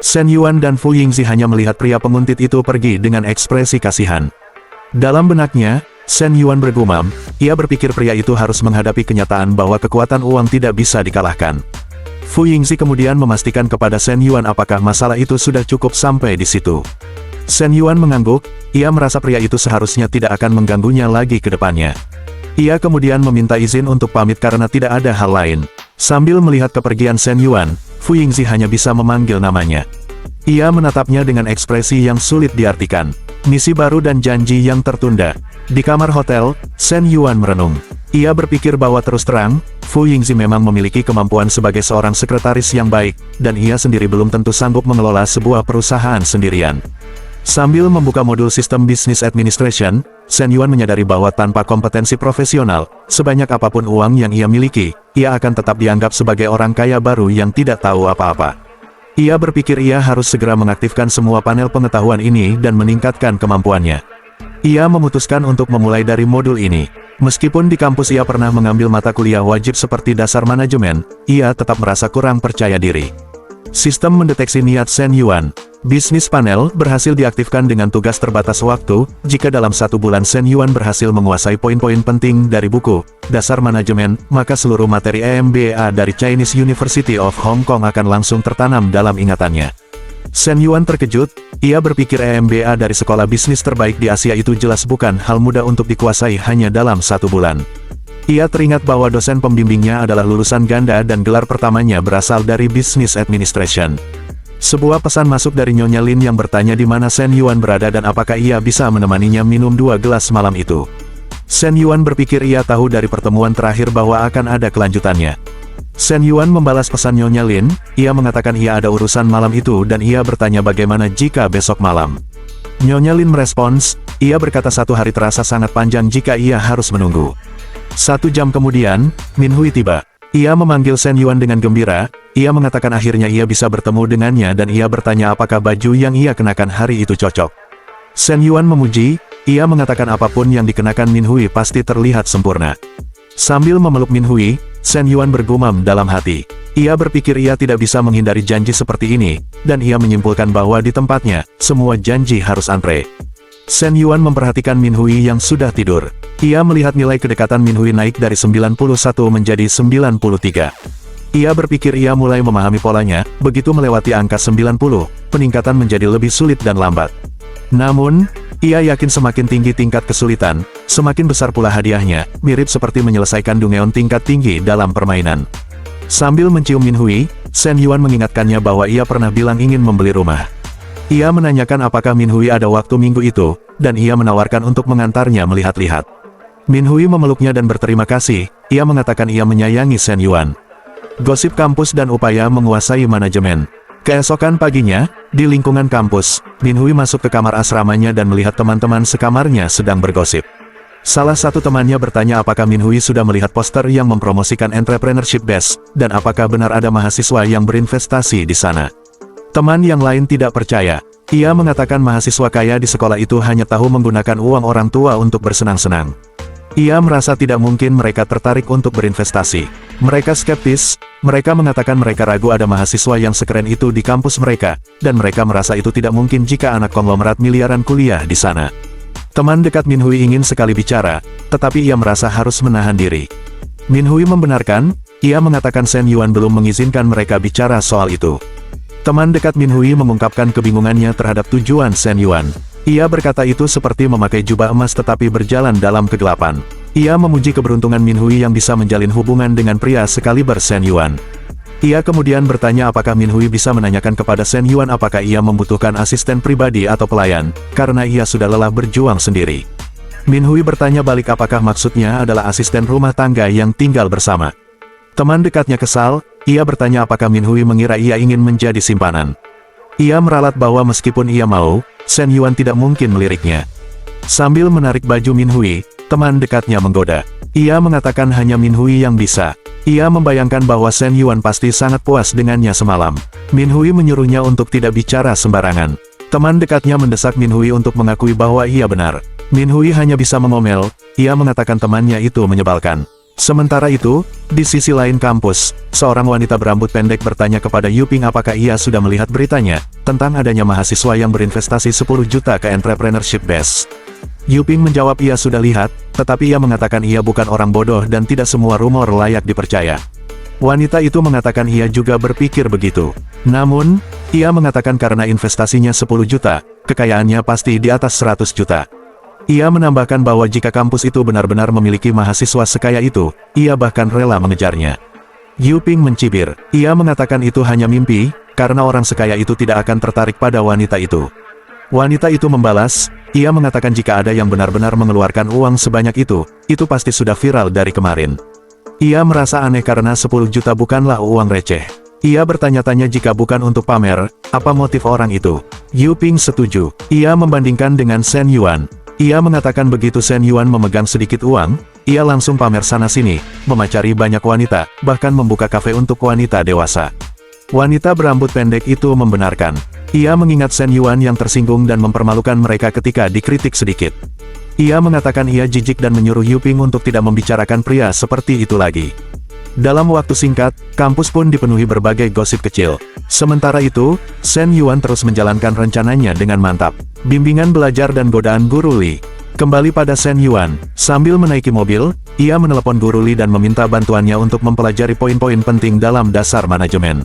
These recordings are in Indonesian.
Shen Yuan dan Fu Yingzi hanya melihat pria penguntit itu pergi dengan ekspresi kasihan. Dalam benaknya, Shen Yuan bergumam, ia berpikir pria itu harus menghadapi kenyataan bahwa kekuatan uang tidak bisa dikalahkan. Fu Yingzi kemudian memastikan kepada Shen Yuan apakah masalah itu sudah cukup sampai di situ. Shen Yuan mengangguk, ia merasa pria itu seharusnya tidak akan mengganggunya lagi ke depannya. Ia kemudian meminta izin untuk pamit karena tidak ada hal lain. Sambil melihat kepergian Shen Yuan, Fu Yingzi hanya bisa memanggil namanya. Ia menatapnya dengan ekspresi yang sulit diartikan. Misi baru dan janji yang tertunda. Di kamar hotel, Shen Yuan merenung. Ia berpikir bahwa terus terang, Fu Yingzi memang memiliki kemampuan sebagai seorang sekretaris yang baik, dan ia sendiri belum tentu sanggup mengelola sebuah perusahaan sendirian. Sambil membuka modul sistem Business Administration, Shen Yuan menyadari bahwa tanpa kompetensi profesional, sebanyak apapun uang yang ia miliki, ia akan tetap dianggap sebagai orang kaya baru yang tidak tahu apa-apa. Ia berpikir ia harus segera mengaktifkan semua panel pengetahuan ini dan meningkatkan kemampuannya. Ia memutuskan untuk memulai dari modul ini. Meskipun di kampus ia pernah mengambil mata kuliah wajib seperti dasar manajemen, ia tetap merasa kurang percaya diri. Sistem mendeteksi niat Shen Yuan. Bisnis panel berhasil diaktifkan dengan tugas terbatas waktu. Jika dalam 1 bulan Shen Yuan berhasil menguasai poin-poin penting dari buku dasar manajemen, maka seluruh materi MBA dari Chinese University of Hong Kong akan langsung tertanam dalam ingatannya. Shen Yuan terkejut, ia berpikir MBA dari sekolah bisnis terbaik di Asia itu jelas bukan hal mudah untuk dikuasai hanya dalam 1 bulan. Ia teringat bahwa dosen pembimbingnya adalah lulusan ganda dan gelar pertamanya berasal dari Business Administration. Sebuah pesan masuk dari Nyonya Lin yang bertanya di mana Shen Yuan berada dan apakah ia bisa menemaninya minum 2 gelas malam itu. Shen Yuan berpikir ia tahu dari pertemuan terakhir bahwa akan ada kelanjutannya. Shen Yuan membalas pesan Nyonya Lin, ia mengatakan ia ada urusan malam itu dan ia bertanya bagaimana jika besok malam. Nyonya Lin merespons, ia berkata 1 hari terasa sangat panjang jika ia harus menunggu. 1 jam kemudian, Min Hui tiba. Ia memanggil Shen Yuan dengan gembira, ia mengatakan akhirnya ia bisa bertemu dengannya dan ia bertanya apakah baju yang ia kenakan hari itu cocok. Shen Yuan memuji, ia mengatakan apapun yang dikenakan Min Hui pasti terlihat sempurna. Sambil memeluk Min Hui, Shen Yuan bergumam dalam hati. Ia berpikir ia tidak bisa menghindari janji seperti ini, dan ia menyimpulkan bahwa di tempatnya, semua janji harus antre. Shen Yuan memperhatikan Min Hui yang sudah tidur. Ia melihat nilai kedekatan Min Hui naik dari 91 menjadi 93. Ia berpikir ia mulai memahami polanya, begitu melewati angka 90, peningkatan menjadi lebih sulit dan lambat. Namun, ia yakin semakin tinggi tingkat kesulitan, semakin besar pula hadiahnya, mirip seperti menyelesaikan dungeon tingkat tinggi dalam permainan. Sambil mencium Min Hui, Shen Yuan mengingatkannya bahwa ia pernah bilang ingin membeli rumah. Ia menanyakan apakah Min Hui ada waktu minggu itu, dan ia menawarkan untuk mengantarnya melihat-lihat. Min Hui memeluknya dan berterima kasih, ia mengatakan ia menyayangi Shen Yuan. Gosip kampus dan upaya menguasai manajemen. Keesokan paginya, di lingkungan kampus, Min Hui masuk ke kamar asramanya dan melihat teman-teman sekamarnya sedang bergosip. Salah satu temannya bertanya apakah Min Hui sudah melihat poster yang mempromosikan entrepreneurship best, dan apakah benar ada mahasiswa yang berinvestasi di sana. Teman yang lain tidak percaya. Ia mengatakan mahasiswa kaya di sekolah itu hanya tahu menggunakan uang orang tua untuk bersenang-senang. Ia merasa tidak mungkin mereka tertarik untuk berinvestasi. Mereka skeptis, mereka mengatakan mereka ragu ada mahasiswa yang sekeren itu di kampus mereka, dan mereka merasa itu tidak mungkin jika anak konglomerat miliaran kuliah di sana. Teman dekat Min Hui ingin sekali bicara, tetapi ia merasa harus menahan diri. Min Hui membenarkan, ia mengatakan Shen Yuan belum mengizinkan mereka bicara soal itu. Teman dekat Min Hui mengungkapkan kebingungannya terhadap tujuan Shen Yuan. Ia berkata itu seperti memakai jubah emas tetapi berjalan dalam kegelapan. Ia memuji keberuntungan Min Hui yang bisa menjalin hubungan dengan pria sekaliber Shen Yuan. Ia kemudian bertanya apakah Min Hui bisa menanyakan kepada Shen Yuan apakah ia membutuhkan asisten pribadi atau pelayan, karena ia sudah lelah berjuang sendiri. Min Hui bertanya balik apakah maksudnya adalah asisten rumah tangga yang tinggal bersama. Teman dekatnya kesal, ia bertanya apakah Min Hui mengira ia ingin menjadi simpanan. Ia meralat bahwa meskipun ia mau, Shen Yuan tidak mungkin meliriknya. Sambil menarik baju Min Hui, teman dekatnya menggoda. Ia mengatakan hanya Min Hui yang bisa. Ia membayangkan bahwa Shen Yuan pasti sangat puas dengannya semalam. Min Hui menyuruhnya untuk tidak bicara sembarangan. Teman dekatnya mendesak Min Hui untuk mengakui bahwa ia benar. Min Hui hanya bisa mengomel, ia mengatakan temannya itu menyebalkan. Sementara itu, di sisi lain kampus, seorang wanita berambut pendek bertanya kepada Yuping apakah ia sudah melihat beritanya, tentang adanya mahasiswa yang berinvestasi 10 juta ke entrepreneurship base. Yuping menjawab ia sudah lihat, tetapi ia mengatakan ia bukan orang bodoh dan tidak semua rumor layak dipercaya. Wanita itu mengatakan ia juga berpikir begitu. Namun, ia mengatakan karena investasinya 10 juta, kekayaannya pasti di atas 100 juta. Ia menambahkan bahwa jika kampus itu benar-benar memiliki mahasiswa sekaya itu, ia bahkan rela mengejarnya. Yuping mencibir. Ia mengatakan itu hanya mimpi, karena orang sekaya itu tidak akan tertarik pada wanita itu. Wanita itu membalas, ia mengatakan jika ada yang benar-benar mengeluarkan uang sebanyak itu pasti sudah viral dari kemarin. Ia merasa aneh karena 10 juta bukanlah uang receh. Ia bertanya-tanya jika bukan untuk pamer, apa motif orang itu. Yuping setuju. Ia membandingkan dengan Shen Yuan. Ia mengatakan begitu Shen Yuan memegang sedikit uang, ia langsung pamer sana-sini, memacari banyak wanita, bahkan membuka kafe untuk wanita dewasa. Wanita berambut pendek itu membenarkan. Ia mengingat Shen Yuan yang tersinggung dan mempermalukan mereka ketika dikritik sedikit. Ia mengatakan ia jijik dan menyuruh Yuping untuk tidak membicarakan pria seperti itu lagi. Dalam waktu singkat, kampus pun dipenuhi berbagai gosip kecil. Sementara itu, Shen Yuan terus menjalankan rencananya dengan mantap. Bimbingan belajar dan godaan Guru Li. Kembali pada Shen Yuan, sambil menaiki mobil, ia menelepon Guru Li dan meminta bantuannya untuk mempelajari poin-poin penting dalam dasar manajemen.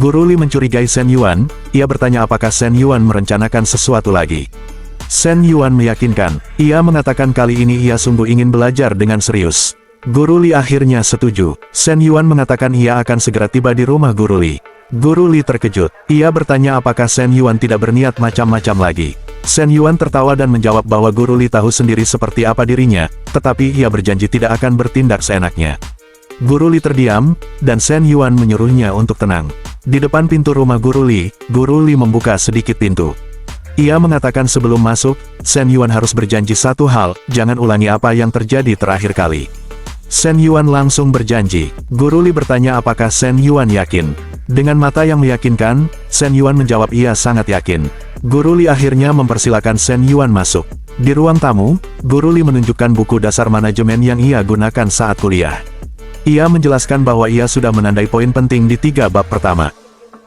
Guru Li mencurigai Shen Yuan, ia bertanya apakah Shen Yuan merencanakan sesuatu lagi. Shen Yuan meyakinkan, ia mengatakan kali ini ia sungguh ingin belajar dengan serius. Guru Li akhirnya setuju. Shen Yuan mengatakan ia akan segera tiba di rumah Guru Li. Guru Li terkejut. Ia bertanya apakah Shen Yuan tidak berniat macam-macam lagi. Shen Yuan tertawa dan menjawab bahwa Guru Li tahu sendiri seperti apa dirinya, tetapi ia berjanji tidak akan bertindak seenaknya. Guru Li terdiam, dan Shen Yuan menyuruhnya untuk tenang. Di depan pintu rumah Guru Li membuka sedikit pintu. Ia mengatakan sebelum masuk, Shen Yuan harus berjanji satu hal, jangan ulangi apa yang terjadi terakhir kali. Shen Yuan langsung berjanji. Guru Li bertanya apakah Shen Yuan yakin. Dengan mata yang meyakinkan, Shen Yuan menjawab ia sangat yakin. Guru Li akhirnya mempersilakan Shen Yuan masuk. Di ruang tamu, Guru Li menunjukkan buku dasar manajemen yang ia gunakan saat kuliah. Ia menjelaskan bahwa ia sudah menandai poin penting di 3 bab pertama.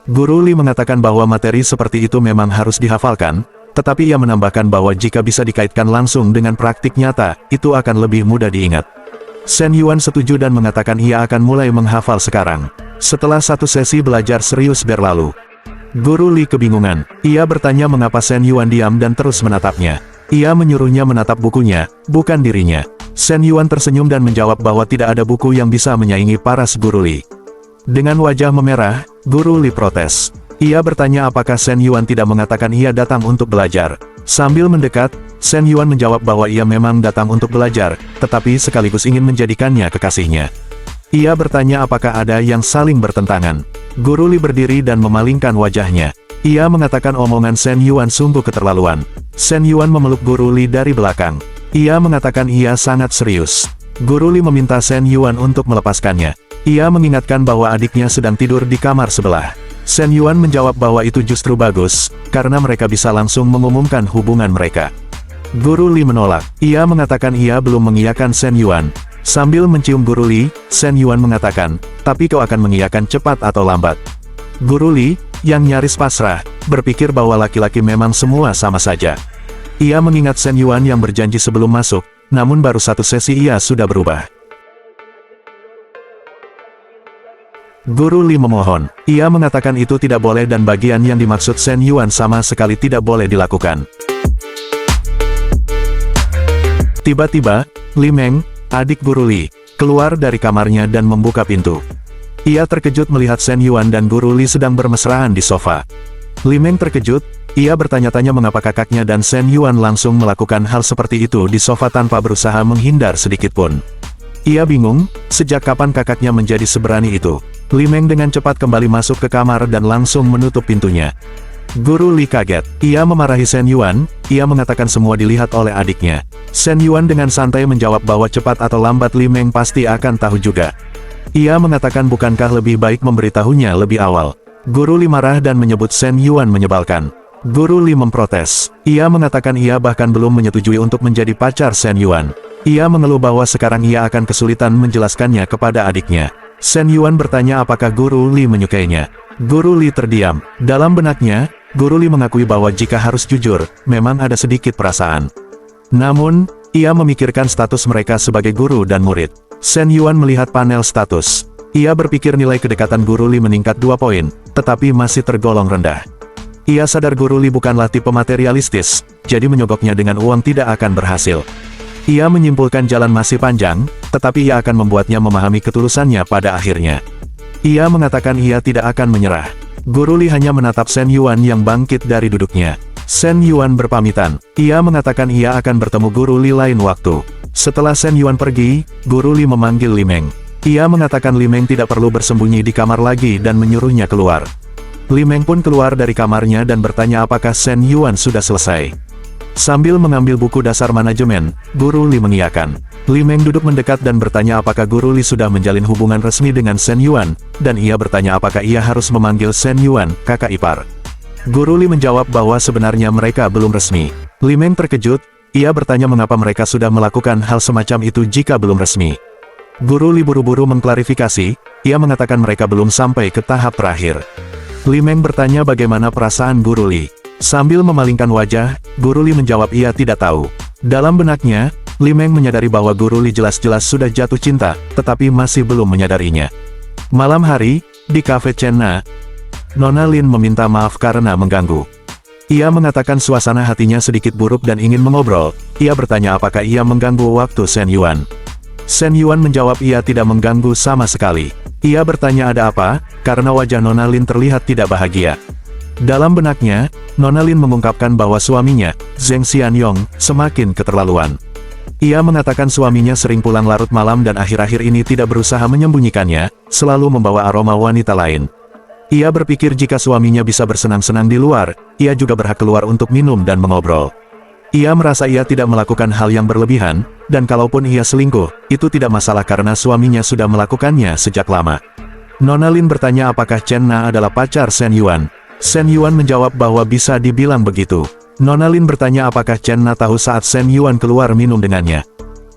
Guru Li mengatakan bahwa materi seperti itu memang harus dihafalkan, tetapi ia menambahkan bahwa jika bisa dikaitkan langsung dengan praktik nyata, itu akan lebih mudah diingat. Shen Yuan setuju dan mengatakan ia akan mulai menghafal sekarang. Setelah satu sesi belajar serius berlalu, Guru Li kebingungan. Ia bertanya mengapa Shen Yuan diam dan terus menatapnya. Ia menyuruhnya menatap bukunya, bukan dirinya. Shen Yuan tersenyum dan menjawab bahwa tidak ada buku yang bisa menyaingi paras Guru Li. Dengan wajah memerah, Guru Li protes. Ia bertanya apakah Shen Yuan tidak mengatakan ia datang untuk belajar. Sambil mendekat, Shen Yuan menjawab bahwa ia memang datang untuk belajar, tetapi sekaligus ingin menjadikannya kekasihnya. Ia bertanya apakah ada yang saling bertentangan. Guru Li berdiri dan memalingkan wajahnya. Ia mengatakan omongan Shen Yuan sungguh keterlaluan. Shen Yuan memeluk Guru Li dari belakang. Ia mengatakan ia sangat serius. Guru Li meminta Shen Yuan untuk melepaskannya. Ia mengingatkan bahwa adiknya sedang tidur di kamar sebelah. Shen Yuan menjawab bahwa itu justru bagus, karena mereka bisa langsung mengumumkan hubungan mereka. Guru Li menolak. Ia mengatakan ia belum mengiyakan Shen Yuan. Sambil mencium Guru Li, Shen Yuan mengatakan, tapi kau akan mengiyakan cepat atau lambat. Guru Li, yang nyaris pasrah, berpikir bahwa laki-laki memang semua sama saja. Ia mengingat Shen Yuan yang berjanji sebelum masuk, namun baru satu sesi ia sudah berubah. Guru Li memohon. Ia mengatakan itu tidak boleh dan bagian yang dimaksud Shen Yuan sama sekali tidak boleh dilakukan. Tiba-tiba, Li Meng, adik Guru Li, keluar dari kamarnya dan membuka pintu. Ia terkejut melihat Shen Yuan dan Guru Li sedang bermesraan di sofa. Li Meng terkejut, ia bertanya-tanya mengapa kakaknya dan Shen Yuan langsung melakukan hal seperti itu di sofa tanpa berusaha menghindar sedikitpun. Ia bingung, sejak kapan kakaknya menjadi seberani itu. Li Meng dengan cepat kembali masuk ke kamar dan langsung menutup pintunya. Guru Li kaget. Ia memarahi Shen Yuan, ia mengatakan semua dilihat oleh adiknya. Shen Yuan dengan santai menjawab bahwa cepat atau lambat Li Meng pasti akan tahu juga. Ia mengatakan bukankah lebih baik memberitahunya lebih awal. Guru Li marah dan menyebut Shen Yuan menyebalkan. Guru Li memprotes. Ia mengatakan ia bahkan belum menyetujui untuk menjadi pacar Shen Yuan. Ia mengeluh bahwa sekarang ia akan kesulitan menjelaskannya kepada adiknya. Shen Yuan bertanya apakah Guru Li menyukainya. Guru Li terdiam. Dalam benaknya, Guru Li mengakui bahwa jika harus jujur, memang ada sedikit perasaan. Namun, ia memikirkan status mereka sebagai guru dan murid. Shen Yuan melihat panel status. Ia berpikir nilai kedekatan Guru Li meningkat 2 poin, tetapi masih tergolong rendah. Ia sadar Guru Li bukanlah tipe materialistis, jadi menyogoknya dengan uang tidak akan berhasil. Ia menyimpulkan jalan masih panjang, tetapi ia akan membuatnya memahami ketulusannya pada akhirnya. Ia mengatakan ia tidak akan menyerah. Guru Li hanya menatap Shen Yuan yang bangkit dari duduknya. Shen Yuan berpamitan. Ia mengatakan ia akan bertemu Guru Li lain waktu. Setelah Shen Yuan pergi, Guru Li memanggil Li Meng. Ia mengatakan Li Meng tidak perlu bersembunyi di kamar lagi dan menyuruhnya keluar. Li Meng pun keluar dari kamarnya dan bertanya apakah Shen Yuan sudah selesai. Sambil mengambil buku dasar manajemen, Guru Li mengiyakan. Li Meng duduk mendekat dan bertanya apakah Guru Li sudah menjalin hubungan resmi dengan Shen Yuan, dan ia bertanya apakah ia harus memanggil Shen Yuan, kakak ipar. Guru Li menjawab bahwa sebenarnya mereka belum resmi. Li Meng terkejut, ia bertanya mengapa mereka sudah melakukan hal semacam itu jika belum resmi. Guru Li buru-buru mengklarifikasi, ia mengatakan mereka belum sampai ke tahap terakhir. Li Meng bertanya bagaimana perasaan Guru Li. Sambil memalingkan wajah, Guru Li menjawab ia tidak tahu. Dalam benaknya, Li Meng menyadari bahwa Guru Li jelas-jelas sudah jatuh cinta, tetapi masih belum menyadarinya. Malam hari, di kafe Chenna, Nona Lin meminta maaf karena mengganggu. Ia mengatakan suasana hatinya sedikit buruk dan ingin mengobrol. Ia bertanya apakah ia mengganggu waktu Shen Yuan. Shen Yuan menjawab ia tidak mengganggu sama sekali. Ia bertanya ada apa, karena wajah Nona Lin terlihat tidak bahagia. Dalam benaknya, Nona Lin mengungkapkan bahwa suaminya, Zheng Xianyong, semakin keterlaluan. Ia mengatakan suaminya sering pulang larut malam dan akhir-akhir ini tidak berusaha menyembunyikannya, selalu membawa aroma wanita lain. Ia berpikir jika suaminya bisa bersenang-senang di luar, ia juga berhak keluar untuk minum dan mengobrol. Ia merasa ia tidak melakukan hal yang berlebihan, dan kalaupun ia selingkuh, itu tidak masalah karena suaminya sudah melakukannya sejak lama. Nona Lin bertanya apakah Chen Na adalah pacar Shen Yuan. Shen Yuan menjawab bahwa bisa dibilang begitu. Nona Lin bertanya apakah Chen Na tahu saat Shen Yuan keluar minum dengannya.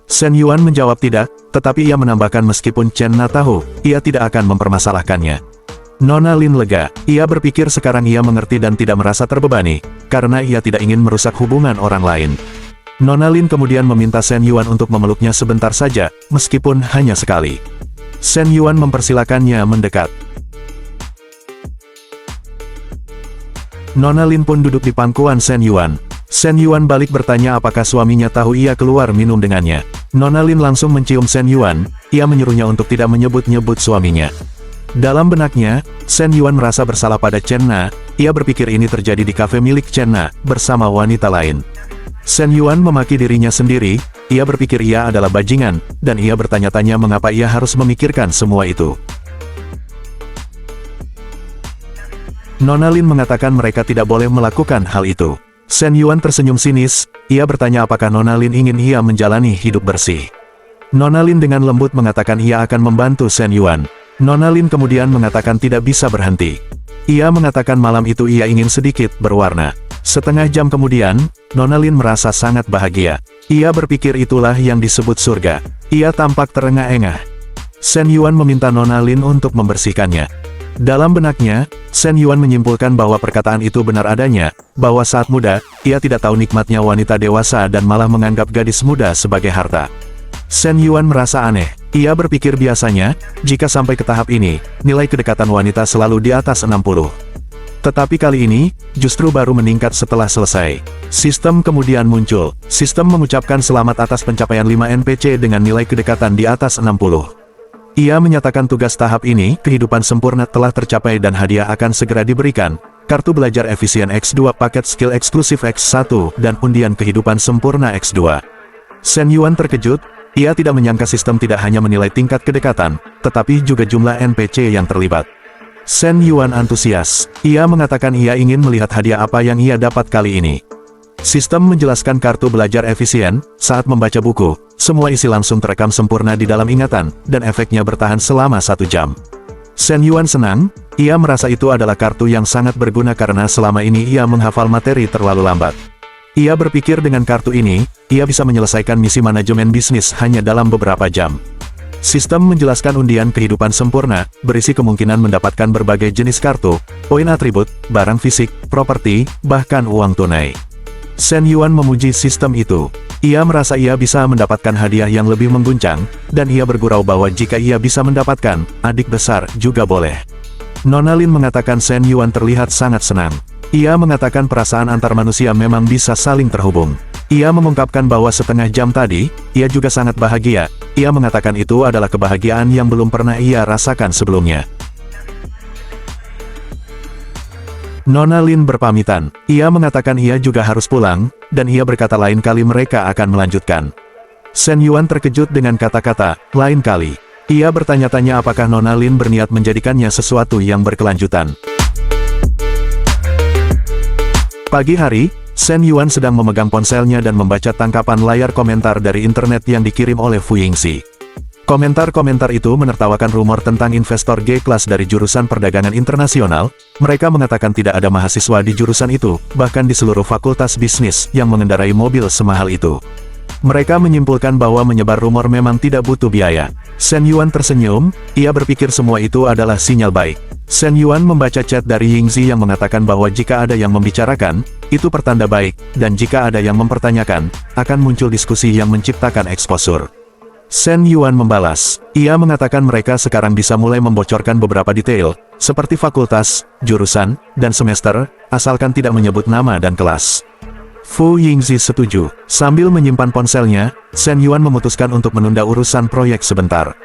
Shen Yuan menjawab tidak, tetapi ia menambahkan meskipun Chen Na tahu, ia tidak akan mempermasalahkannya. Nona Lin lega, ia berpikir sekarang ia mengerti dan tidak merasa terbebani, karena ia tidak ingin merusak hubungan orang lain. Nona Lin kemudian meminta Shen Yuan untuk memeluknya sebentar saja, meskipun hanya sekali. Shen Yuan mempersilakannya mendekat. Nona Lin pun duduk di pangkuan Shen Yuan. Shen Yuan balik bertanya apakah suaminya tahu ia keluar minum dengannya. Nona Lin langsung mencium Shen Yuan, ia menyuruhnya untuk tidak menyebut-nyebut suaminya. Dalam benaknya, Shen Yuan merasa bersalah pada Chen Na, ia berpikir ini terjadi di kafe milik Chen Na, bersama wanita lain. Shen Yuan memaki dirinya sendiri, ia berpikir ia adalah bajingan, dan ia bertanya-tanya mengapa ia harus memikirkan semua itu. Nona Lin mengatakan mereka tidak boleh melakukan hal itu. Shen Yuan tersenyum sinis, ia bertanya apakah Nona Lin ingin ia menjalani hidup bersih. Nona Lin dengan lembut mengatakan ia akan membantu Shen Yuan. Nona Lin kemudian mengatakan tidak bisa berhenti. Ia mengatakan malam itu ia ingin sedikit berwarna. Setengah jam kemudian, Nona Lin merasa sangat bahagia. Ia berpikir itulah yang disebut surga. Ia tampak terengah-engah. Shen Yuan meminta Nona Lin untuk membersihkannya. Dalam benaknya, Shen Yuan menyimpulkan bahwa perkataan itu benar adanya, bahwa saat muda, ia tidak tahu nikmatnya wanita dewasa dan malah menganggap gadis muda sebagai harta. Shen Yuan merasa aneh, ia berpikir biasanya, jika sampai ke tahap ini, nilai kedekatan wanita selalu di atas 60. Tetapi kali ini, justru baru meningkat setelah selesai. Sistem kemudian muncul, sistem mengucapkan selamat atas pencapaian 5 NPC dengan nilai kedekatan di atas 60. Ia menyatakan tugas tahap ini, kehidupan sempurna telah tercapai dan hadiah akan segera diberikan, kartu belajar efisien X2 paket skill eksklusif X1 dan undian kehidupan sempurna X2. Shen Yuan terkejut, ia tidak menyangka sistem tidak hanya menilai tingkat kedekatan, tetapi juga jumlah NPC yang terlibat. Shen Yuan antusias, ia mengatakan ia ingin melihat hadiah apa yang ia dapat kali ini. Sistem menjelaskan kartu belajar efisien, saat membaca buku, semua isi langsung terekam sempurna di dalam ingatan, dan efeknya bertahan selama 1 jam. Shen Yuan senang, ia merasa itu adalah kartu yang sangat berguna karena selama ini ia menghafal materi terlalu lambat. Ia berpikir dengan kartu ini, ia bisa menyelesaikan misi manajemen bisnis hanya dalam beberapa jam. Sistem menjelaskan undian kehidupan sempurna, berisi kemungkinan mendapatkan berbagai jenis kartu, poin atribut, barang fisik, properti, bahkan uang tunai. Shen Yuan memuji sistem itu. Ia merasa ia bisa mendapatkan hadiah yang lebih mengguncang, dan ia bergurau bahwa jika ia bisa mendapatkan, adik besar juga boleh. Nona Lin mengatakan Shen Yuan terlihat sangat senang. Ia mengatakan perasaan antar manusia memang bisa saling terhubung. Ia mengungkapkan bahwa setengah jam tadi, ia juga sangat bahagia. Ia mengatakan itu adalah kebahagiaan yang belum pernah ia rasakan sebelumnya. Nona Lin berpamitan. Ia mengatakan ia juga harus pulang, dan ia berkata lain kali mereka akan melanjutkan. Shen Yuan terkejut dengan kata-kata, lain kali. Ia bertanya-tanya apakah Nona Lin berniat menjadikannya sesuatu yang berkelanjutan. Pagi hari, Shen Yuan sedang memegang ponselnya dan membaca tangkapan layar komentar dari internet yang dikirim oleh Fu Yingxi. Komentar-komentar itu menertawakan rumor tentang investor G-Class dari jurusan perdagangan internasional. Mereka mengatakan tidak ada mahasiswa di jurusan itu, bahkan di seluruh fakultas bisnis yang mengendarai mobil semahal itu. Mereka menyimpulkan bahwa menyebar rumor memang tidak butuh biaya. Shen Yuan tersenyum, ia berpikir semua itu adalah sinyal baik. Shen Yuan membaca chat dari Yingxi yang mengatakan bahwa jika ada yang membicarakan, itu pertanda baik, dan jika ada yang mempertanyakan, akan muncul diskusi yang menciptakan eksposur. Shen Yuan membalas, ia mengatakan mereka sekarang bisa mulai membocorkan beberapa detail, seperti fakultas, jurusan, dan semester, asalkan tidak menyebut nama dan kelas. Fu Yingxi setuju. Sambil menyimpan ponselnya, Shen Yuan memutuskan untuk menunda urusan proyek sebentar.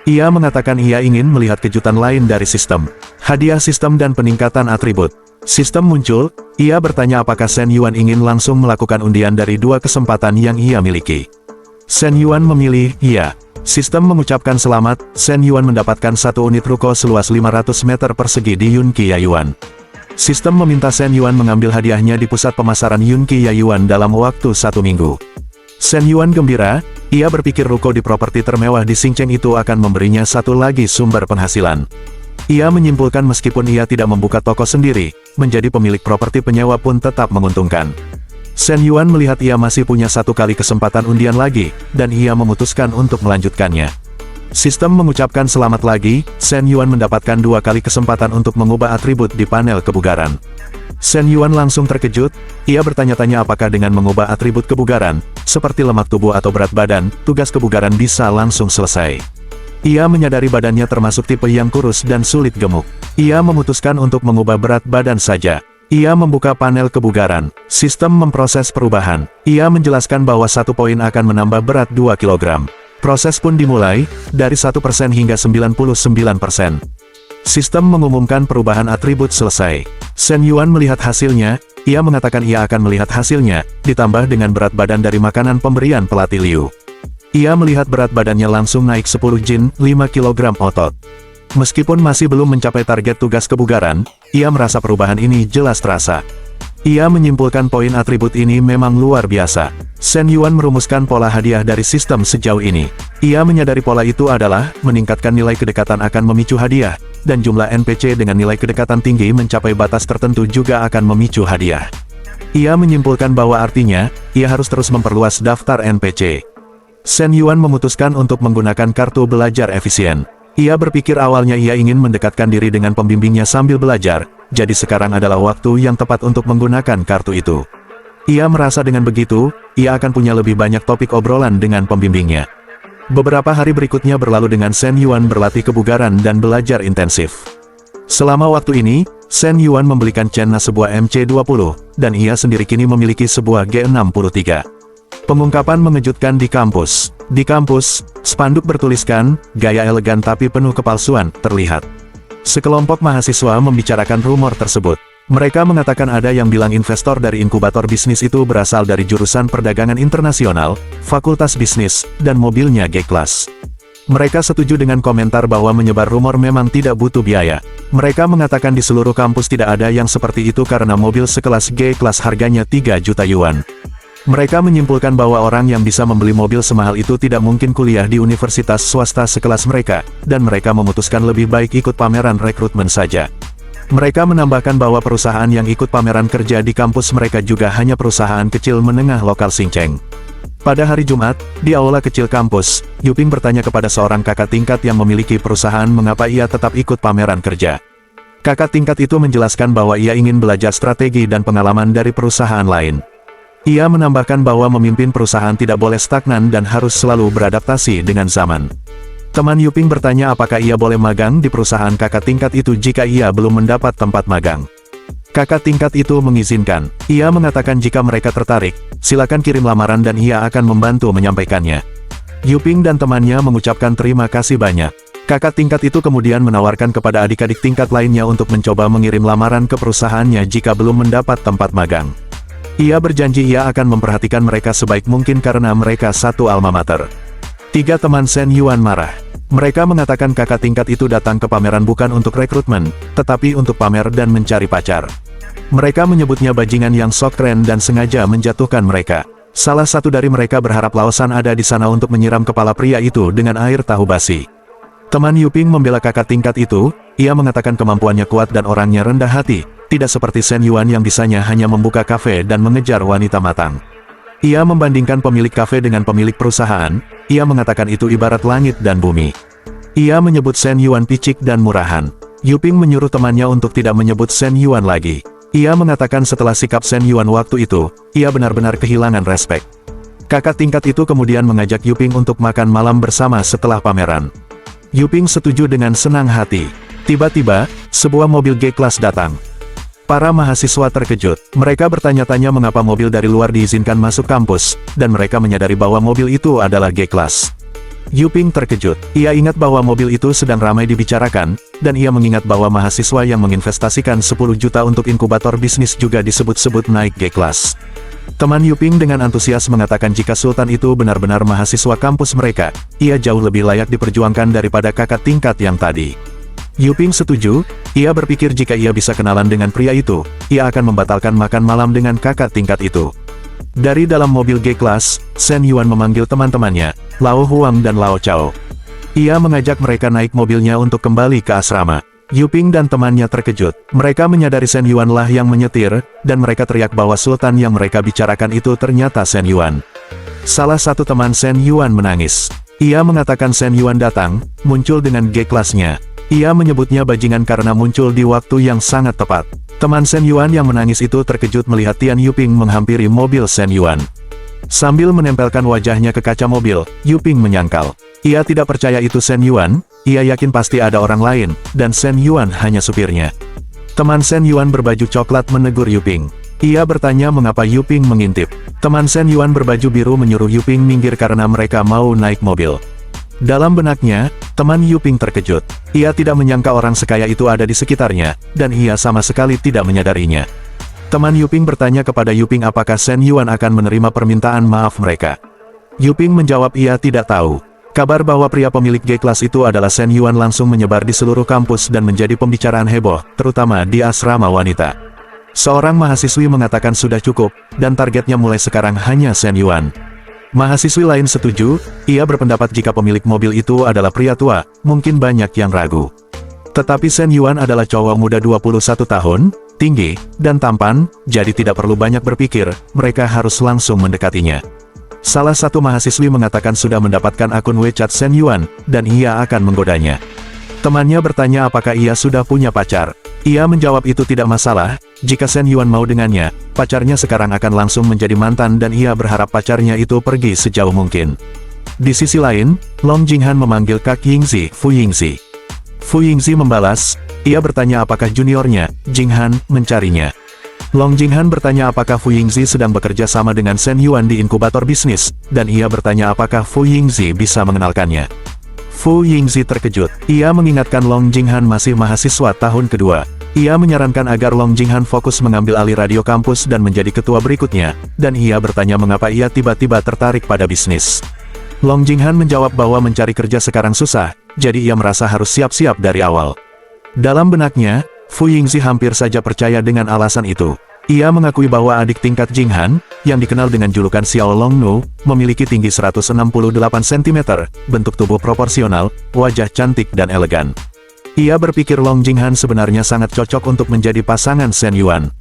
Ia mengatakan ia ingin melihat kejutan lain dari sistem. Hadiah sistem dan peningkatan atribut. Sistem muncul, ia bertanya apakah Shen Yuan ingin langsung melakukan undian dari dua kesempatan yang ia miliki. Shen Yuan memilih, iya. Sistem mengucapkan selamat, Shen Yuan mendapatkan satu unit ruko seluas 500 meter persegi di Yunqi Yayuan. Sistem meminta Shen Yuan mengambil hadiahnya di pusat pemasaran Yunqi Yayuan dalam waktu 1 minggu. Shen Yuan gembira, ia berpikir ruko di properti termewah di Xingcheng itu akan memberinya satu lagi sumber penghasilan. Ia menyimpulkan meskipun ia tidak membuka toko sendiri, menjadi pemilik properti penyewa pun tetap menguntungkan. Shen Yuan melihat ia masih punya satu kali kesempatan undian lagi, dan ia memutuskan untuk melanjutkannya. Sistem mengucapkan selamat lagi, Shen Yuan mendapatkan 2 kali kesempatan untuk mengubah atribut di panel kebugaran. Shen Yuan langsung terkejut, ia bertanya-tanya apakah dengan mengubah atribut kebugaran, seperti lemak tubuh atau berat badan, tugas kebugaran bisa langsung selesai. Ia menyadari badannya termasuk tipe yang kurus dan sulit gemuk. Ia memutuskan untuk mengubah berat badan saja. Ia membuka panel kebugaran. Sistem memproses perubahan. Ia menjelaskan bahwa 1 poin akan menambah berat 2 kg. Proses pun dimulai, dari 1% hingga 99%. Sistem mengumumkan perubahan atribut selesai. Shen Yuan melihat hasilnya, ia mengatakan ia akan melihat hasilnya, ditambah dengan berat badan dari makanan pemberian pelatih Liu. Ia melihat berat badannya langsung naik 10 jin, 5 kg otot. Meskipun masih belum mencapai target tugas kebugaran, ia merasa perubahan ini jelas terasa. Ia menyimpulkan poin atribut ini memang luar biasa. Shen Yuan merumuskan pola hadiah dari sistem sejauh ini. Ia menyadari pola itu adalah, meningkatkan nilai kedekatan akan memicu hadiah, dan jumlah NPC dengan nilai kedekatan tinggi mencapai batas tertentu juga akan memicu hadiah. Ia menyimpulkan bahwa artinya, ia harus terus memperluas daftar NPC. Shen Yuan memutuskan untuk menggunakan kartu belajar efisien. Ia berpikir awalnya ia ingin mendekatkan diri dengan pembimbingnya sambil belajar, jadi sekarang adalah waktu yang tepat untuk menggunakan kartu itu. Ia merasa dengan begitu, ia akan punya lebih banyak topik obrolan dengan pembimbingnya. Beberapa hari berikutnya berlalu dengan Shen Yuan berlatih kebugaran dan belajar intensif. Selama waktu ini, Shen Yuan membelikan Chen Na sebuah MC-20, dan ia sendiri kini memiliki sebuah G63. Pengungkapan mengejutkan di kampus. Di kampus, spanduk bertuliskan, gaya elegan tapi penuh kepalsuan, terlihat. Sekelompok mahasiswa membicarakan rumor tersebut. Mereka mengatakan ada yang bilang investor dari inkubator bisnis itu berasal dari jurusan perdagangan internasional, fakultas bisnis, dan mobilnya G-Class. Mereka setuju dengan komentar bahwa menyebar rumor memang tidak butuh biaya. Mereka mengatakan di seluruh kampus tidak ada yang seperti itu karena mobil sekelas G-Class harganya 3 juta yuan. Mereka menyimpulkan bahwa orang yang bisa membeli mobil semahal itu tidak mungkin kuliah di universitas swasta sekelas mereka, dan mereka memutuskan lebih baik ikut pameran rekrutmen saja. Mereka menambahkan bahwa perusahaan yang ikut pameran kerja di kampus mereka juga hanya perusahaan kecil menengah lokal Xincheng. Pada hari Jumat, di aula kecil kampus, Yuping bertanya kepada seorang kakak tingkat yang memiliki perusahaan mengapa ia tetap ikut pameran kerja. Kakak tingkat itu menjelaskan bahwa ia ingin belajar strategi dan pengalaman dari perusahaan lain. Ia menambahkan bahwa memimpin perusahaan tidak boleh stagnan dan harus selalu beradaptasi dengan zaman. Teman Yuping bertanya apakah ia boleh magang di perusahaan kakak tingkat itu jika ia belum mendapat tempat magang. Kakak tingkat itu mengizinkan. Ia mengatakan jika mereka tertarik, silakan kirim lamaran dan ia akan membantu menyampaikannya. Yuping dan temannya mengucapkan terima kasih banyak. Kakak tingkat itu kemudian menawarkan kepada adik-adik tingkat lainnya untuk mencoba mengirim lamaran ke perusahaannya jika belum mendapat tempat magang. Ia berjanji ia akan memperhatikan mereka sebaik mungkin karena mereka satu alma mater. 3 teman Shen Yuan marah. Mereka mengatakan kakak tingkat itu datang ke pameran bukan untuk rekrutmen, tetapi untuk pamer dan mencari pacar. Mereka menyebutnya bajingan yang sok keren dan sengaja menjatuhkan mereka. Salah satu dari mereka berharap Laosan ada di sana untuk menyiram kepala pria itu dengan air tahu basi. Teman Yuping membela kakak tingkat itu. Ia mengatakan kemampuannya kuat dan orangnya rendah hati, tidak seperti Shen Yuan yang bisanya hanya membuka kafe dan mengejar wanita matang. Ia membandingkan pemilik kafe dengan pemilik perusahaan. Ia mengatakan itu ibarat langit dan bumi. Ia menyebut Shen Yuan picik dan murahan. Yuping menyuruh temannya untuk tidak menyebut Shen Yuan lagi. Ia mengatakan setelah sikap Shen Yuan waktu itu, ia benar-benar kehilangan respek. Kakak tingkat itu kemudian mengajak Yuping untuk makan malam bersama setelah pameran. Yuping setuju dengan senang hati. Tiba-tiba, sebuah mobil G-Class datang. Para mahasiswa terkejut. Mereka bertanya-tanya mengapa mobil dari luar diizinkan masuk kampus, dan mereka menyadari bahwa mobil itu adalah G-Class. Yuping terkejut. Ia ingat bahwa mobil itu sedang ramai dibicarakan, dan ia mengingat bahwa mahasiswa yang menginvestasikan 10 juta untuk inkubator bisnis juga disebut-sebut naik G-Class. Teman Yuping dengan antusias mengatakan jika Sultan itu benar-benar mahasiswa kampus mereka, ia jauh lebih layak diperjuangkan daripada kakak tingkat yang tadi. Yuping setuju. Ia berpikir jika ia bisa kenalan dengan pria itu, ia akan membatalkan makan malam dengan kakak tingkat itu. Dari dalam mobil G-Class, Shen Yuan memanggil teman-temannya, Lao Huang dan Lao Chao. Ia mengajak mereka naik mobilnya untuk kembali ke asrama. Yuping dan temannya terkejut. Mereka menyadari Shen Yuan lah yang menyetir, dan mereka teriak bahwa Sultan yang mereka bicarakan itu ternyata Shen Yuan. Salah satu teman Shen Yuan menangis. Ia mengatakan Shen Yuan datang, muncul dengan G-Class-nya. Ia menyebutnya bajingan karena muncul di waktu yang sangat tepat. Teman Shen Yuan yang menangis itu terkejut melihat Tian Yuping menghampiri mobil Shen Yuan. Sambil menempelkan wajahnya ke kaca mobil, Yuping menyangkal. Ia tidak percaya itu Shen Yuan, ia yakin pasti ada orang lain, dan Shen Yuan hanya supirnya. Teman Shen Yuan berbaju coklat menegur Yuping. Ia bertanya mengapa Yuping mengintip. Teman Shen Yuan berbaju biru menyuruh Yuping minggir karena mereka mau naik mobil. Dalam benaknya, teman Yuping terkejut. Ia tidak menyangka orang sekaya itu ada di sekitarnya, dan ia sama sekali tidak menyadarinya. Teman Yuping bertanya kepada Yuping apakah Shen Yuan akan menerima permintaan maaf mereka. Yuping menjawab ia tidak tahu. Kabar bahwa pria pemilik G-Class itu adalah Shen Yuan langsung menyebar di seluruh kampus dan menjadi pembicaraan heboh, terutama di asrama wanita. Seorang mahasiswi mengatakan sudah cukup, dan targetnya mulai sekarang hanya Shen Yuan. Mahasiswi lain setuju. Ia berpendapat jika pemilik mobil itu adalah pria tua, mungkin banyak yang ragu. Tetapi Shen Yuan adalah cowok muda 21 tahun, tinggi, dan tampan, jadi tidak perlu banyak berpikir, mereka harus langsung mendekatinya. Salah satu mahasiswi mengatakan sudah mendapatkan akun WeChat Shen Yuan, dan ia akan menggodanya. Temannya bertanya apakah ia sudah punya pacar. Ia menjawab itu tidak masalah, jika Shen Yuan mau dengannya, pacarnya sekarang akan langsung menjadi mantan dan ia berharap pacarnya itu pergi sejauh mungkin. Di sisi lain, Long Jinghan memanggil Kak Yingzi, Fu Yingzi. Fu Yingzi membalas, ia bertanya apakah juniornya, Jinghan, mencarinya. Long Jinghan bertanya apakah Fu Yingzi sedang bekerja sama dengan Shen Yuan di inkubator bisnis, dan ia bertanya apakah Fu Yingzi bisa mengenalkannya. Fu Yingzi terkejut. Ia mengingatkan Long Jinghan masih mahasiswa tahun kedua. Ia menyarankan agar Long Jinghan fokus mengambil alih radio kampus dan menjadi ketua berikutnya, dan ia bertanya mengapa ia tiba-tiba tertarik pada bisnis. Long Jinghan menjawab bahwa mencari kerja sekarang susah, jadi ia merasa harus siap-siap dari awal. Dalam benaknya, Fu Yingzi hampir saja percaya dengan alasan itu. Ia mengakui bahwa adik tingkat Jinghan, yang dikenal dengan julukan Xiao Long Nu, memiliki tinggi 168 cm, bentuk tubuh proporsional, wajah cantik dan elegan. Ia berpikir Long Jinghan sebenarnya sangat cocok untuk menjadi pasangan Shen Yuan.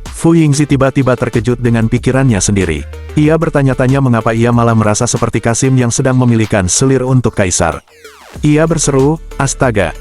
Fu Yingzi tiba-tiba terkejut dengan pikirannya sendiri. Ia bertanya-tanya mengapa ia malah merasa seperti Kasim yang sedang memilihkan selir untuk kaisar. Ia berseru, "Astaga,